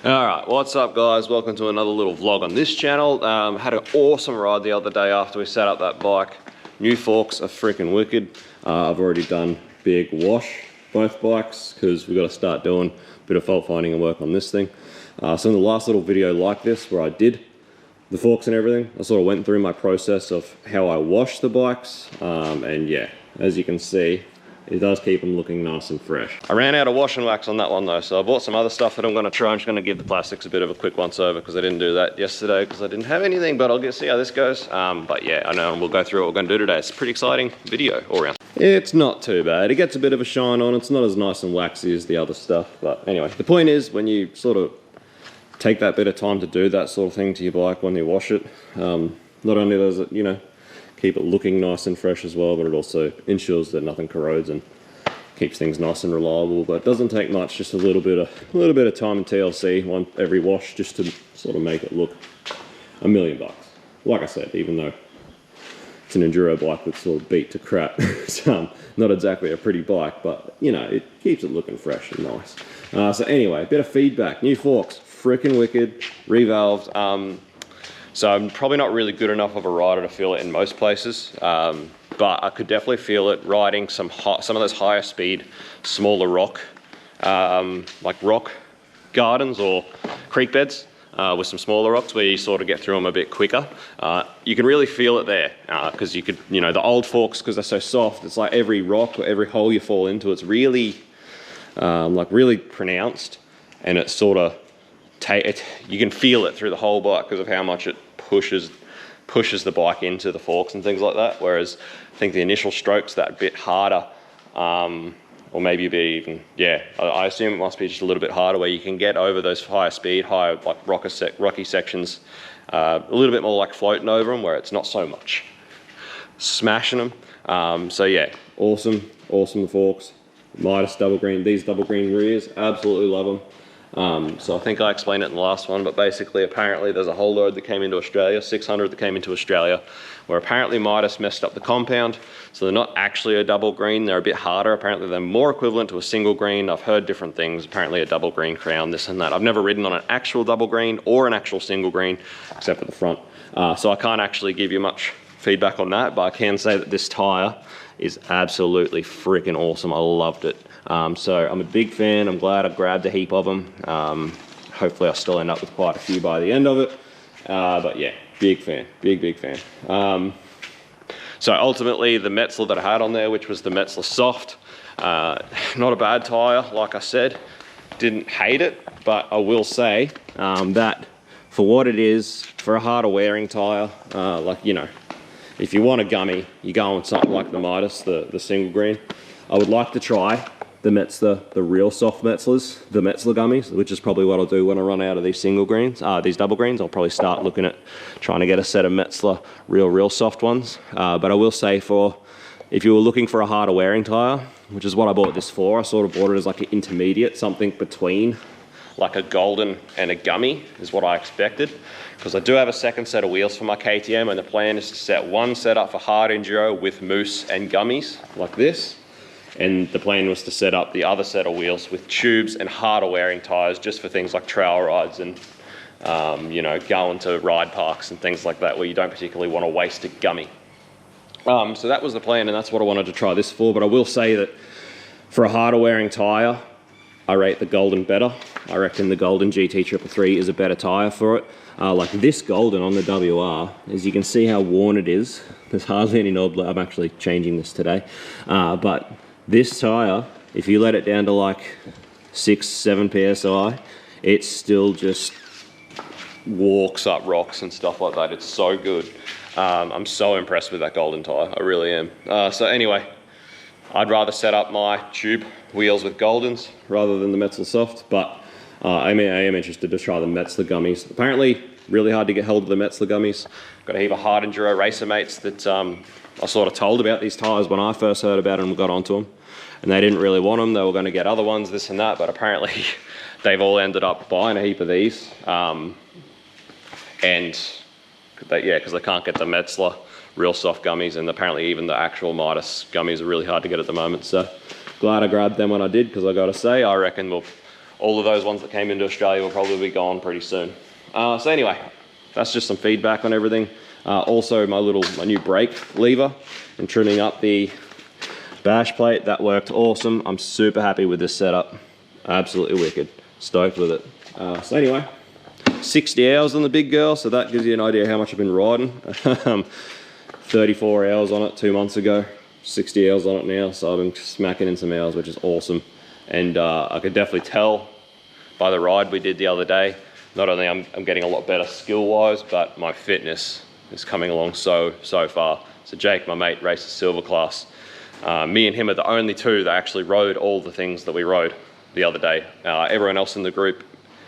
Alright, what's up guys? Welcome to another little vlog on this channel. Had an awesome ride the other day after we set up that bike. New forks are freaking wicked. I've already done big wash both bikes because we've got to start doing a bit of fault finding and work on this thing. So in the last little video like this where I did the forks and everything, I sort of went through my process of how I wash the bikes, and yeah, as you can see, it does keep them looking nice and fresh. I ran out of wash and wax on that one though, so I bought some other stuff that I'm going to try. I'm just going to give the plastics a bit of a quick once over because I didn't do that yesterday because I didn't have anything, but I'll see how this goes. But yeah, I know, and we'll go through what we're going to do today. It's a pretty exciting video all around. It's not too bad. It gets a bit of a shine on. It's not as nice and waxy as the other stuff, but anyway, the point is when you sort of take that bit of time to do that sort of thing to your bike when you wash it, not only does it, you know, keep it looking nice and fresh as well, but it also ensures that nothing corrodes and keeps things nice and reliable. But it doesn't take much, just a little bit of time in TLC every wash, just to sort of make it look $1 million. Like I said, even though it's an enduro bike that's sort of beat to crap, it's not exactly a pretty bike, but you know, it keeps it looking fresh and nice. So anyway, a bit of feedback. New forks, freaking wicked, revalved. So I'm probably not really good enough of a rider to feel it in most places, but I could definitely feel it riding some of those higher speed, smaller rock, like rock gardens or creek beds with some smaller rocks where you sort of get through them a bit quicker. You can really feel it there because you know, the old forks, because they're so soft, it's like every rock or every hole you fall into, it's really, like really pronounced, and it's sort of, you can feel it through the whole bike because of how much it pushes the bike into the forks and things like that. Whereas I think the initial stroke's that bit harder, or maybe a bit even, yeah, I assume it must be just a little bit harder where you can get over those higher speed, higher like rocky sections, a little bit more like floating over them where it's not so much smashing them. So yeah, awesome forks. Midas double green, these double green rears, absolutely love them. So I think I explained it in the last one, but basically apparently there's a whole load that came into Australia, 600 that came into Australia, where apparently Midas messed up the compound. So they're not actually a double green, they're a bit harder. Apparently they're more equivalent to a single green. I've heard different things, apparently a double green crown, this and that. I've never ridden on an actual double green or an actual single green, except for the front. So I can't actually give you much feedback on that, but I can say that this tire is absolutely freaking awesome. I loved it. So I'm a big fan. I'm glad I grabbed a heap of them. Hopefully I'll still end up with quite a few by the end of it. But yeah, big fan, big fan. So ultimately the Metzeler that I had on there, which was the Metzeler Soft, not a bad tire, like I said. Didn't hate it, but I will say that for what it is, for a harder wearing tire, like, you know, if you want a gummy, you go on something like the Midas, the single green. I would like to try the Metzeler, the real soft Metzelers, the Metzeler gummies, which is probably what I'll do when I run out of these single greens, these double greens. I'll probably start looking at trying to get a set of Metzeler real soft ones. But I will say, if you were looking for a harder wearing tire, which is what I bought this for, I sort of bought it as like an intermediate, something between like a golden and a gummy is what I expected, because I do have a second set of wheels for my KTM, and the plan is to set one set up for hard enduro with moose and gummies like this, and the plan was to set up the other set of wheels with tubes and harder wearing tires just for things like trail rides and you know, going to ride parks and things like that where you don't particularly want to waste a gummy. So that was the plan, and that's what I wanted to try this for. But I will say that for a harder wearing tire, I rate the Golden better. I reckon the Golden GT333 is a better tire for it. Like this Golden on the WR, as you can see how worn it is. There's hardly any knob. I'm actually changing this today. But this tire, if you let it down to like 6-7 PSI, it still just walks up rocks and stuff like that. It's so good. I'm so impressed with that Golden tire. I really am. So anyway, I'd rather set up my tube wheels with Goldens rather than the Metzeler Soft, but I am interested to try the Metzeler gummies. Apparently, really hard to get hold of the Metzeler gummies. Got a heap of hard enduro racer mates that I sort of told about these tires when I first heard about them and got onto them, and they didn't really want them. They were going to get other ones, this and that, but apparently they've all ended up buying a heap of these, and because they can't get the Metzeler real soft gummies, and apparently even the actual Midas gummies are really hard to get at the moment. So glad I grabbed them when I did, because I got to say, I reckon we'll all of those ones that came into Australia will probably be gone pretty soon. So anyway, that's just some feedback on everything. Also my new brake lever and trimming up the bash plate, that worked awesome. I'm super happy with this setup. Absolutely wicked. Stoked with it. So anyway, 60 hours on the big girl, so that gives you an idea how much I've been riding. 34 hours on it 2 months ago, 60 hours on it now, so I've been smacking in some hours, which is awesome. And I could definitely tell by the ride we did the other day, not only I'm getting a lot better skill-wise, but my fitness is coming along so far. So Jake, my mate, races silver class. Me and him are the only two that actually rode all the things that we rode the other day. Everyone else in the group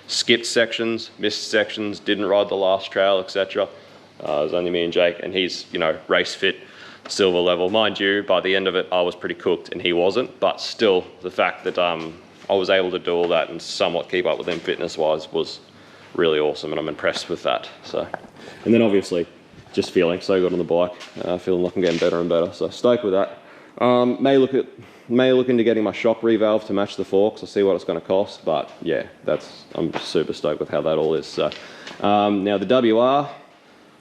skipped sections, missed sections, didn't ride the last trail, etc. It was only me and Jake, and he's, you know, race fit, silver level. Mind you, by the end of it, I was pretty cooked and he wasn't, but still, the fact that I was able to do all that and somewhat keep up with him fitness-wise was really awesome, and I'm impressed with that. So, and then obviously, just feeling so good on the bike, feeling like I'm getting better and better, so stoked with that. May look into getting my shock revalve to match the forks. I'll see what it's going to cost, but yeah, I'm super stoked with how that all is. So now the WR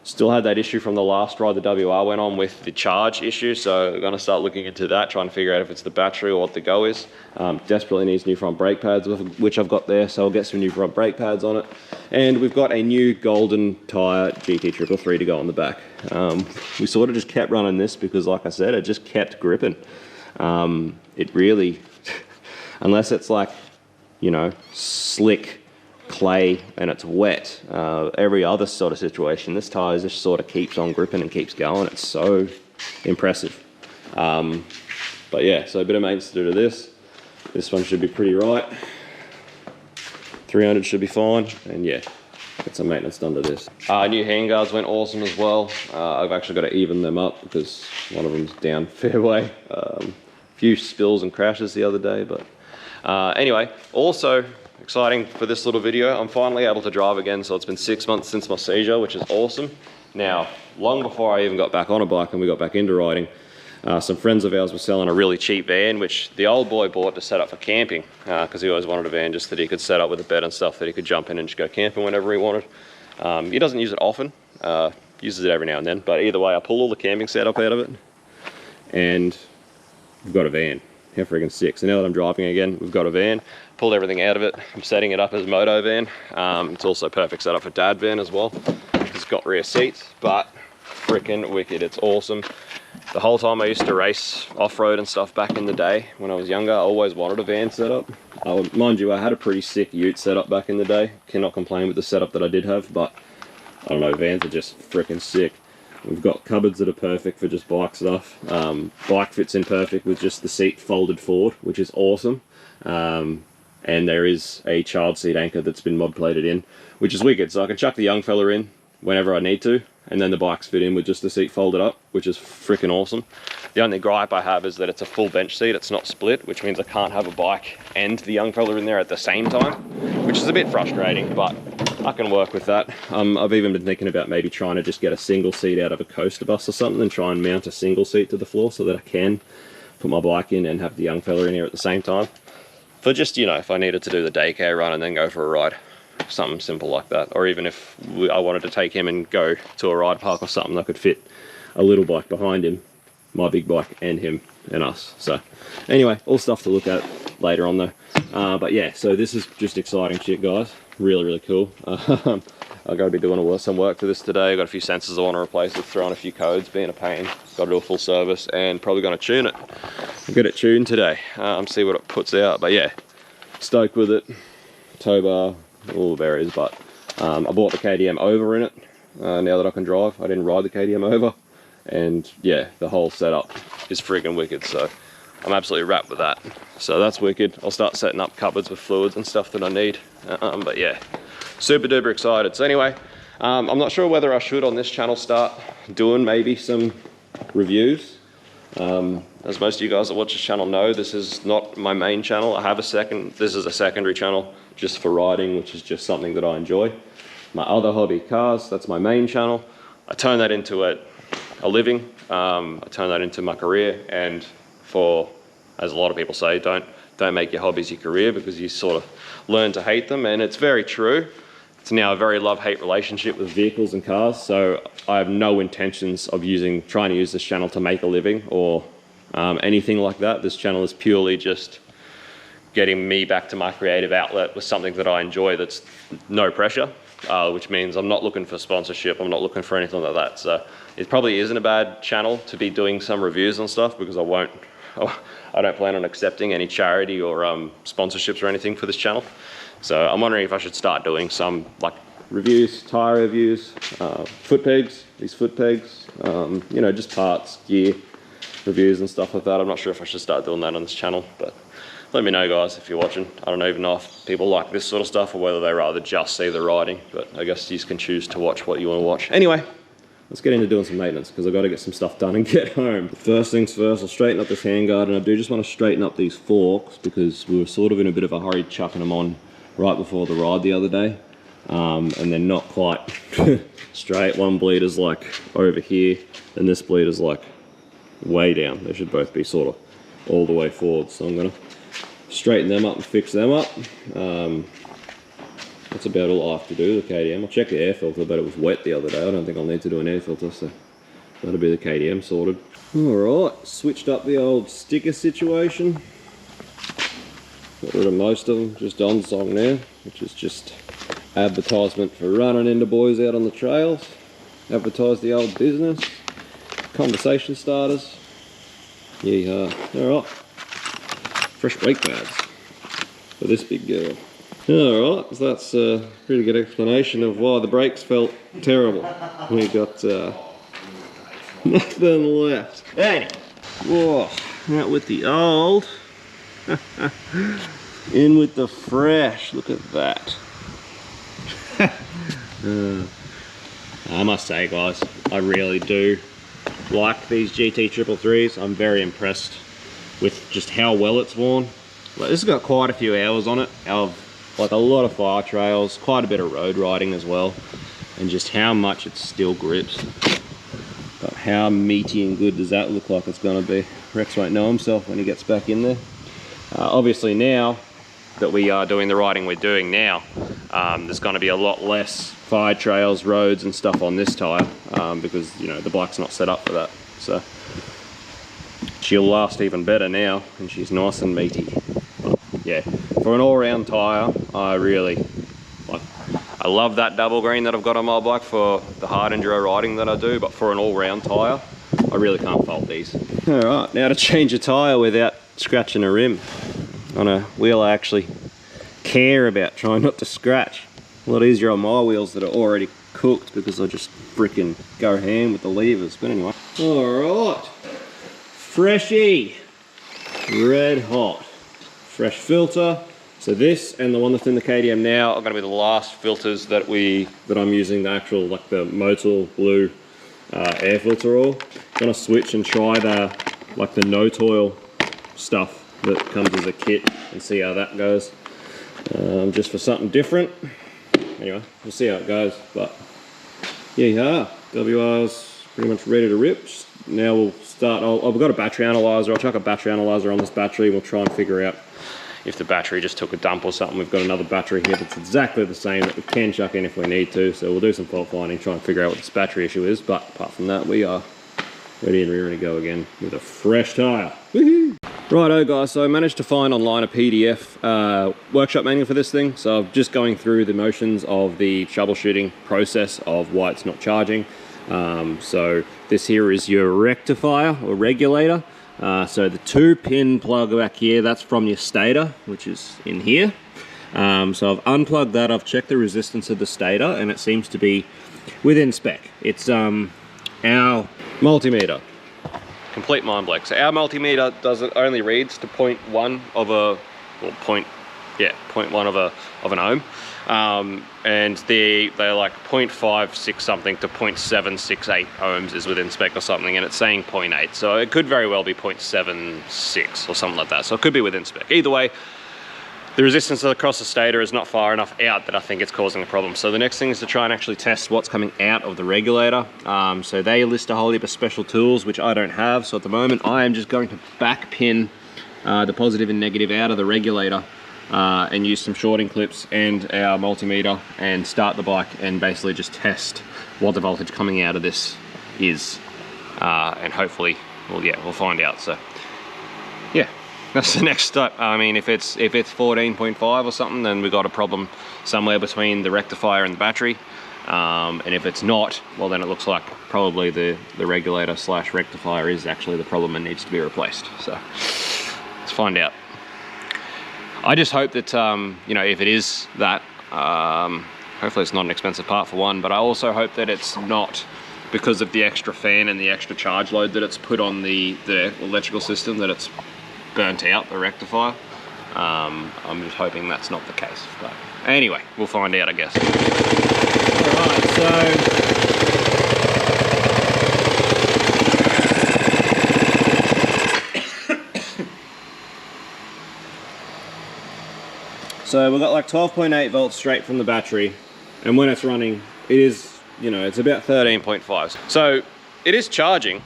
still had that issue from the last ride. The WR went on with the charge issue, so we're going to start looking into that, trying to figure out if it's the battery or what the go is. Desperately needs new front brake pads, which I've got there, so I'll get some new front brake pads on it. And we've got a new golden tyre GT333 to go on the back. We sort of just kept running this because, like I said, it just kept gripping. It really, unless it's like, you know, slick clay and it's wet, every other sort of situation, this tyre just sort of keeps on gripping and keeps going. It's so impressive. But yeah, so a bit of maintenance to do to this. This one should be pretty right. 300 should be fine, and yeah, get some maintenance done to this. New handguards went awesome as well. I've actually got to even them up because one of them's down fairway. Few spills and crashes the other day, but anyway, also exciting for this little video, I'm finally able to drive again. So it's been 6 months since my seizure, which is awesome. Now, long before I even got back on a bike and we got back into riding, some friends of ours were selling a really cheap van, which the old boy bought to set up for camping, because he always wanted a van just that he could set up with a bed and stuff, that he could jump in and just go camping whenever he wanted. He doesn't use it often, uses it every now and then, but either way, I pull all the camping setup out of it, and we've got a van. How friggin' sick. So now that I'm driving again, we've got a van, pulled everything out of it. I'm setting it up as a moto van. It's also perfect setup for dad van as well. It's got rear seats, but freaking wicked. It's awesome. The whole time I used to race off-road and stuff back in the day when I was younger, I always wanted a van setup. Mind you, I had a pretty sick ute setup back in the day. Cannot complain with the setup that I did have, but I don't know, vans are just freaking sick. We've got cupboards that are perfect for just bike stuff. Bike fits in perfect with just the seat folded forward, which is awesome. And there is a child seat anchor that's been mod plated in, which is wicked. So I can chuck the young fella in whenever I need to, and then the bikes fit in with just the seat folded up, which is freaking awesome. The only gripe I have is that it's a full bench seat, it's not split, which means I can't have a bike and the young fella in there at the same time, which is a bit frustrating, but I can work with that. I've even been thinking about maybe trying to just get a single seat out of a coaster bus or something and try and mount a single seat to the floor so that I can put my bike in and have the young fella in here at the same time. For just, you know, if I needed to do the daycare run and then go for a ride. Something simple like that. Or even if I wanted to take him and go to a ride park or something, I could fit a little bike behind him, my big bike, and him and us. So anyway, all stuff to look at later on though. But yeah, so this is just exciting shit, guys. Really, really cool. I've got to be doing some work to this today. I've got a few sensors I want to replace with, throwing a few codes, being a pain. Got to do a full service and probably going to tune it. I'll get it tuned today, see what it puts out. But yeah, stoked with it. Tow bar, all the berries, but I bought the KTM over in it now that I can drive. I didn't ride the KTM over, and yeah, the whole setup is freaking wicked, so I'm absolutely wrapped with that. So that's wicked. I'll start setting up cupboards with fluids and stuff that I need, but yeah, super duper excited. So anyway, I'm not sure whether I should on this channel start doing maybe some reviews. As most of you guys that watch this channel know, this is not my main channel. I have this is a secondary channel just for riding, which is just something that I enjoy. My other hobby, cars, that's my main channel. I turn that into a living. I turn that into my career, and for, as a lot of people say, don't don't make your hobbies your career, because you sort of learn to hate them. And it's very true. It's now a very love-hate relationship with vehicles and cars. So I have no intentions of trying to use this channel to make a living or anything like that. This channel is purely just getting me back to my creative outlet with something that I enjoy that's no pressure, which means I'm not looking for sponsorship. I'm not looking for anything like that. So it probably isn't a bad channel to be doing some reviews and stuff, because I don't plan on accepting any charity or sponsorships or anything for this channel. So I'm wondering if I should start doing some like reviews, tire reviews, foot pegs, these foot pegs, you know, just parts, gear reviews and stuff like that. I'm not sure if I should start doing that on this channel, but let me know, guys, if you're watching. I don't even know if people like this sort of stuff or whether they rather just see the riding, but I guess you can choose to watch what you want to watch. Anyway, let's get into doing some maintenance, because I've got to get some stuff done and get home. First things first, I'll straighten up this handguard, and I do just want to straighten up these forks, because we were sort of in a bit of a hurry chucking them on right before the ride the other day, and they're not quite straight. One bleeder's like over here, and this bleeder's like way down. They should both be sort of all the way forward, so I'm going to straighten them up and fix them up. That's about all I have to do with the KTM. I'll check the air filter, but it was wet the other day. I don't think I'll need to do an air filter, so that'll be the KTM sorted. Alright, switched up the old sticker situation. Got rid of most of them, just on song now, which is just advertisement for running into boys out on the trails. Advertise the old business. Conversation starters. Yeehaw. Alright. Fresh brake pads for this big girl. Alright, so that's a pretty good explanation of why the brakes felt terrible. We got nothing left. Anyway, whoa, out with the old, in with the fresh. Look at that. I must say, guys, I really do like these GT 333s. I'm very impressed with just how well it's worn. Like, this has got quite a few hours on it, like a lot of fire trails, quite a bit of road riding as well, and just how much it still grips. But how meaty and good does that look like it's going to be? Rex won't know himself when he gets back in there. Obviously now that we are doing the riding we're doing now, there's going to be a lot less fire trails, roads and stuff on this tyre, because, you know, the bike's not set up for that. So she'll last even better now, and she's nice and meaty. But yeah, for an all-round tyre, I really like. I love that double green that I've got on my bike for the hard enduro riding that I do, but for an all-round tyre, I really can't fault these. Alright, now to change a tyre without scratching a rim. On a wheel I actually care about trying not to scratch. A lot easier on my wheels that are already cooked, because I just freaking go ham with the levers. But anyway. Alright. Freshie. Red hot. Fresh filter. So this and the one that's in the KTM now are going to be the last filters that I'm using, the actual, like the Motul Blue air filter oil. Gonna switch and try the note oil stuff that comes as a kit and see how that goes. Just for something different. Anyway, we'll see how it goes. But yeah, WR's pretty much ready to rip. Now we'll start. I've got a battery analyzer. I'll chuck a battery analyzer on this battery, and we'll try and figure out if the battery just took a dump or something. We've got another battery here that's exactly the same that we can chuck in if we need to. So we'll do some fault finding, try and figure out what this battery issue is. But apart from that, we are ready and rearing to go again with a fresh tyre. Woohoo! Righto guys, so I managed to find online a PDF workshop manual for this thing. So I'm just going through the motions of the troubleshooting process of why it's not charging. So this here is your rectifier or regulator. So the 2-pin plug back here, that's from your stator, which is in here. So I've unplugged that, I've checked the resistance of the stator, and it seems to be within spec. It's our multimeter. Complete mind blank. So our multimeter only reads to 0.1 of a, well, 0.1 of an ohm, and they're like 0.56 something to 0.768 ohms is within spec or something, and it's saying 0.8, so it could very well be 0.76 or something like that. So it could be within spec. Either way, the resistance across the stator is not far enough out that I think it's causing a problem. So the next thing is to try and actually test what's coming out of the regulator. So they list a whole heap of special tools, which I don't have. So at the moment, I am just going to back pin the positive and negative out of the regulator and use some shorting clips and our multimeter and start the bike and basically just test what the voltage coming out of this is. And hopefully, well, yeah, we'll find out. So yeah, that's the next step. I mean, if it's 14.5 or something, then we've got a problem somewhere between the rectifier and the battery. And if it's not, well, then it looks like probably the regulator slash rectifier is actually the problem and needs to be replaced. So let's find out. I just hope that, you know, if it is that, hopefully it's not an expensive part for one, but I also hope that it's not because of the extra fan and the extra charge load that it's put on the electrical system that it's burnt out the rectifier. I'm just hoping that's not the case. But anyway, we'll find out, I guess. Alright, so we've got like 12.8 volts straight from the battery, and when it's running, it is, you know, it's about 13.5. So it is charging.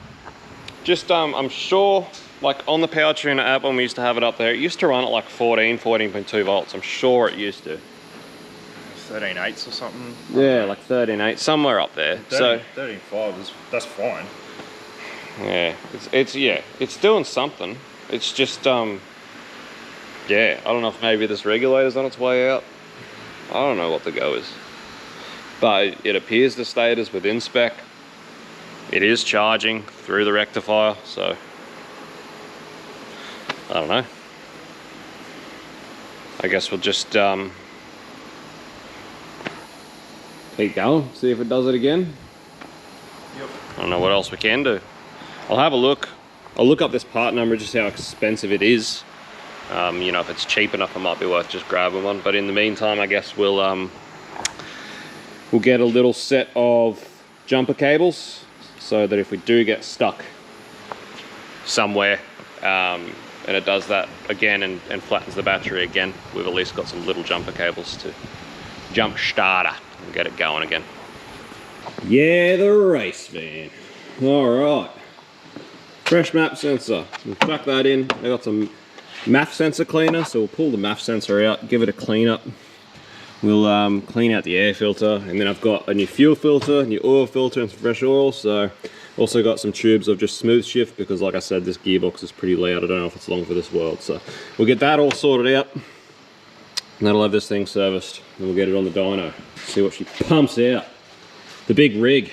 Just I'm sure, like on the Power Tuner app when we used to have it up there, it used to run at like 14.2 volts. I'm sure it used to. 13.8 or something. Yeah, like 13.8, somewhere up there. 13.5 that's fine. Yeah, it's doing something. It's just yeah, I don't know if maybe this regulator's on its way out. I don't know what the go is, but it appears to stay as within spec. It is charging through the rectifier, so I don't know. I guess we'll just keep going, see if it does it again. Yep. I don't know what else we can do. I'll have a look. I'll look up this part number, just how expensive it is. You know, if it's cheap enough, it might be worth just grabbing one. But in the meantime, I guess we'll get a little set of jumper cables so that if we do get stuck somewhere and it does that again and flattens the battery again, we've at least got some little jumper cables to jump starter and get it going again. Yeah, the race van. All right, fresh map sensor. We'll chuck that in. I got some MAF sensor cleaner, so we'll pull the MAF sensor out, give it a clean up. We'll clean out the air filter, and then I've got a new fuel filter, new oil filter, and some fresh oil. So also got some tubes of just smooth shift, because like I said, this gearbox is pretty loud. I don't know if it's long for this world. So we'll get that all sorted out, and that'll have this thing serviced, and we'll get it on the dyno. See what she pumps out. The big rig.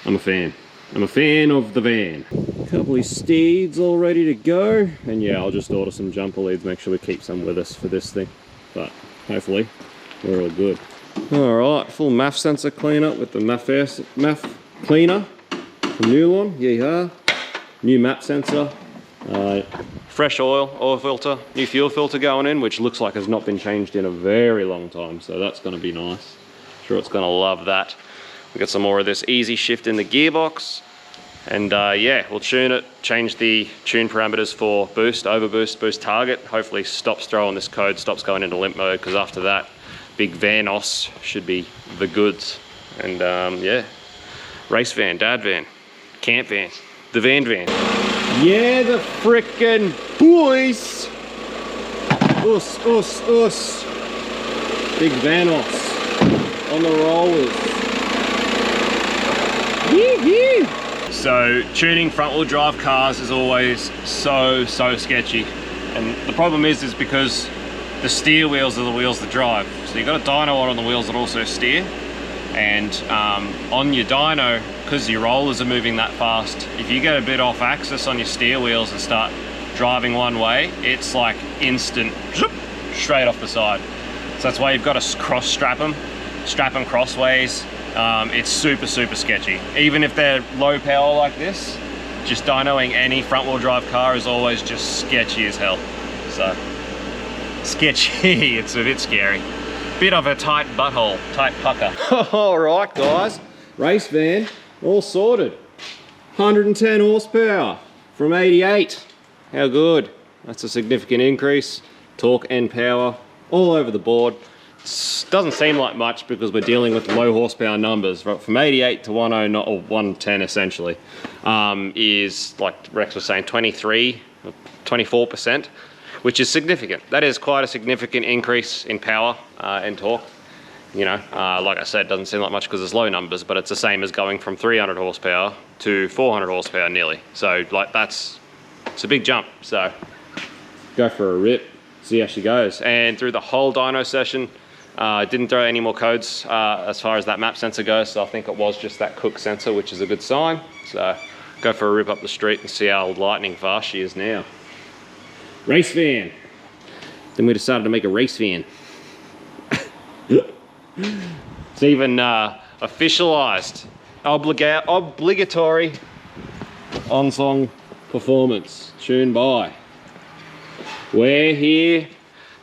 I'm a fan. I'm a fan of the van. A couple of steeds all ready to go. And yeah, I'll just order some jumper leads, make sure we keep some with us for this thing. But hopefully we're all good. All right, full MAF sensor cleanup with the MAF cleaner from Newlon. Yeehaw. New map sensor. Fresh oil filter, new fuel filter going in, which looks like has not been changed in a very long time. So that's gonna be nice. Sure, it's gonna love that. We got some more of this easy shift in the gearbox, and yeah, we'll tune it, change the tune parameters for boost, overboost, boost target. Hopefully stops throwing this code, stops going into limp mode, because after that, big Vanos should be the goods. And yeah, race van, dad van, camp van, the van. Yeah, the frickin' boys. Us. Big Vanos on the rollers. So tuning front wheel drive cars is always so sketchy, and the problem is because the steer wheels are the wheels that drive. So you've got a dyno on the wheels that also steer, and on your dyno, because your rollers are moving that fast, if you get a bit off axis on your steer wheels and start driving one way, it's like instant straight off the side. So that's why you've got to cross strap them crossways. It's super sketchy. Even if they're low power like this, just dynoing any front wheel drive car is always just sketchy as hell. So, sketchy, it's a bit scary. Bit of a tight butthole, tight pucker. All right guys, race van, all sorted. 110 horsepower from 88. How good? That's a significant increase. Torque and power, all over the board. Doesn't seem like much because we're dealing with low horsepower numbers, right? From 88 to 10 or 110 essentially, is like Rex was saying, 23 24%, which is significant. That is quite a significant increase in power and torque. You know, like I said, it doesn't seem like much because it's low numbers, but it's the same as going from 300 horsepower to 400 horsepower nearly. So like it's a big jump. So go for a rip, see how she goes. And through the whole dyno session, didn't throw any more codes as far as that map sensor goes. So I think it was just that Cook sensor, which is a good sign. So go for a rip up the street and see how lightning fast she is now. Race van. Then we decided to make a race van. It's even officialized, obligatory on-song performance, tuned by. We're here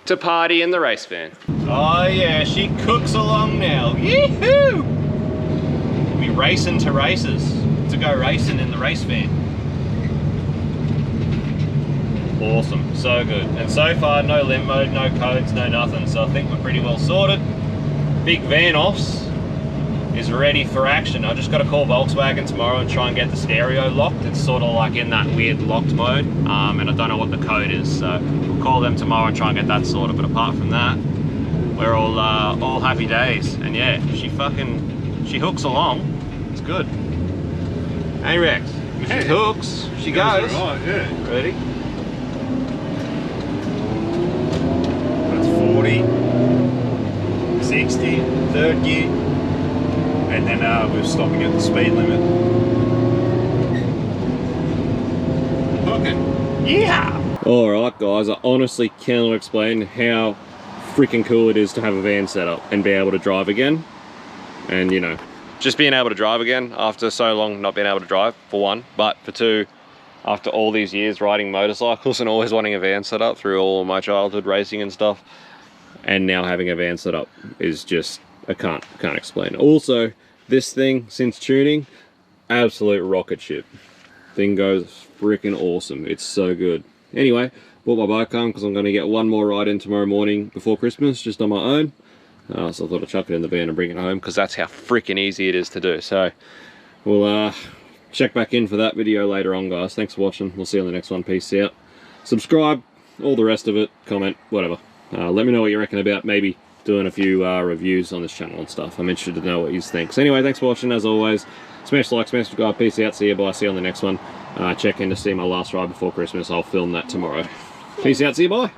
to party in the race van. Oh yeah, she cooks along now. Yee-hoo! We'll be racing to races to go racing in the race van. Awesome, so good. And so far, no limp mode, no codes, no nothing. So I think we're pretty well sorted. Big Van Offs is ready for action. I just got to call Volkswagen tomorrow and try and get the stereo locked. It's sort of like in that weird locked mode, and I don't know what the code is. So we'll call them tomorrow and try and get that sorted. But apart from that, we're all happy days. And yeah, she hooks along. It's good. Hey Rex, she hooks, she goes. Right, yeah. Ready? That's 40, 60, third gear, and then we're stopping at the speed limit. Okay. Yeah! Alright guys, I honestly cannot explain how freaking cool it is to have a van set up and be able to drive again. And you know, just being able to drive again after so long not being able to drive, for one, but for two, after all these years riding motorcycles and always wanting a van set up through all of my childhood racing and stuff, and now having a van set up is just, I can't explain. Also, this thing, since tuning, absolute rocket ship. Thing goes freaking awesome. It's so good. Anyway, bought my bike home because I'm going to get one more ride in tomorrow morning before Christmas, just on my own. So I thought I'd chuck it in the van and bring it home because that's how freaking easy it is to do. So we'll check back in for that video later on, guys. Thanks for watching. We'll see you on the next one. Peace out. Subscribe, all the rest of it, comment, whatever. Let me know what you reckon about maybe doing a few reviews on this channel and stuff. I'm interested to know what you think. So anyway, thanks for watching as always. Smash like, smash subscribe, peace out, see you, bye, see you on the next one. Check in to see my last ride before Christmas. I'll film that tomorrow. Peace out, see you, bye.